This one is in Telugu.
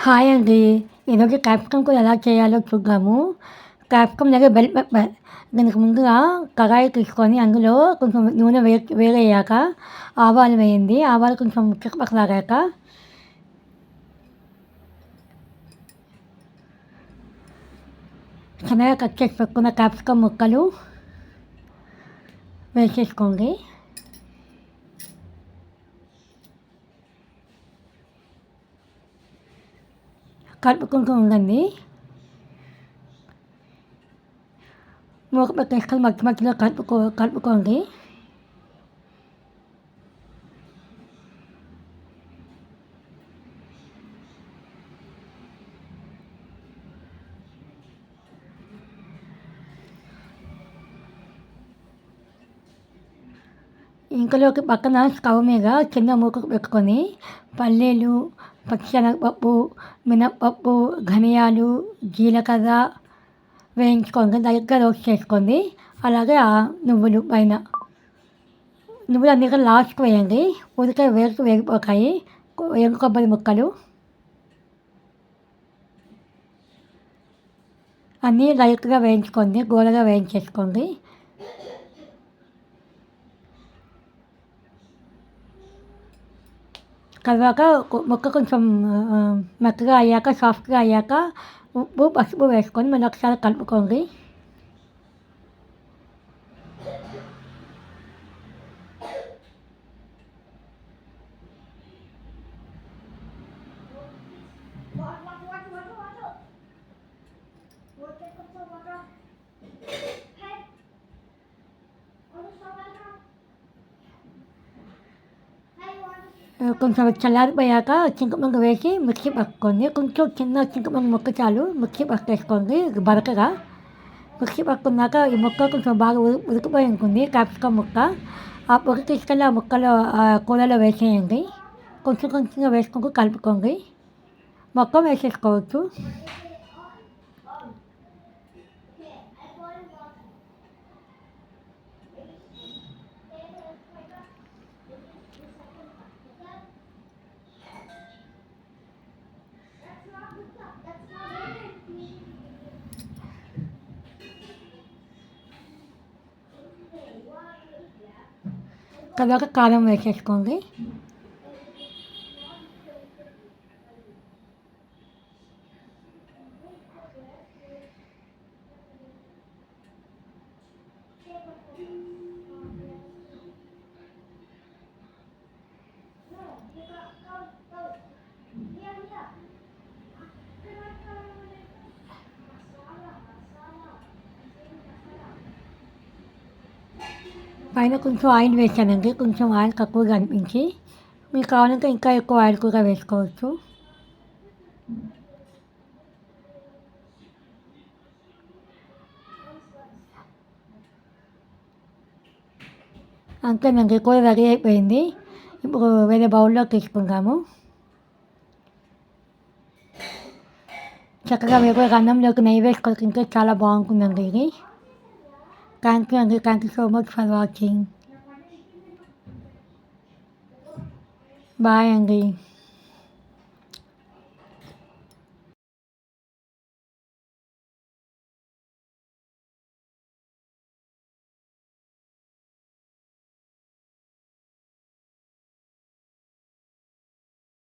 హాయ్ అండి. ఈరోజు క్యాప్సికమ్ కూర ఎలా చేయాలో చూద్దాము. క్యాప్సికమ్ లేదా బెల్ పెప్పర్. దీనికి ముందుగా కడాయి తీసుకొని అందులో కొంచెం నూనె వేడయ్యాక ఆవాలు వేయండి. ఆవాలు కొంచెం చిటపటలాడాక సన్నగా కట్ చేసి పెట్టుకున్న క్యాప్సికమ్ ముక్కలు వేసేసుకోండి. కలుపుకుంటూ ఉండండి. మూత పెట్టేసుకొని మధ్య మధ్యలో కలుపుకోండి. ఇంకలోకి పక్కన స్టవ్ మీద చిన్న మూక పెట్టుకొని పల్లీలు, పచ్చిశనగపప్పు, మినప్పప్పు, ధనియాలు, జీలకర్ర వేయించుకోండి. లైట్గా రోస్ట్ చేసుకోండి. అలాగే నువ్వులు పైన నువ్వులు అన్నిటికీ లాస్ట్కి వేయండి. ఉడికాయ వేగిపోతాయి. ఎండు కొబ్బరి ముక్కలు అన్నీ లైట్గా వేయించుకోండి. గోరగా వేయించేసుకోండి. తర్వాత ముక్క కొంచెం మెత్తగా అయ్యాక సాఫ్ట్గా అయ్యాక ఉప్పు, పసుపు వేసుకొని మళ్ళీ ఒకసారి కలుపుకోండి. కొంచెం చల్లారిపోయాక చింతపండు వేసి మిక్సీ పట్టుకోండి. కొంచెం చిన్న చింతపండు ముక్క చాలు. మిక్సీ పట్టేసుకోండి బరకగా. మిక్సీ పట్టుకున్నాక ఈ ముక్క కొంచెం బాగా ఉడికిపోయి ఉంటుంది. క్యాప్సికమ్ ముక్క ఆ పొడి తీసుకెళ్ళి ఆ ముక్కలో కూరలో వేసేయండి. కొంచెం కొంచెంగా వేసుకుంటూ కలుపుకోండి. మొత్తం వేసేసుకోవచ్చు. తర్వాత కారం వేసేసుకోండి. పైన కొంచెం ఆయిల్ వేసానండి. కొంచెం ఆయిల్ తక్కువగా అనిపించి మీకు కావాలంటే ఇంకా ఎక్కువ ఆయిల్ కూడా వేసుకోవచ్చు. అంతేనండి, కూర రెడీ అయిపోయింది. ఇప్పుడు వేరే బౌల్లో తీసుకుంటాము. చక్కగా వేరే అన్నంలోకి నెయ్యి వేసుకొని తింటే చాలా బాగుంటుందండి ఇది. థ్యాంక్ యూ అండి. Thank you so much for watching. Bye అండి.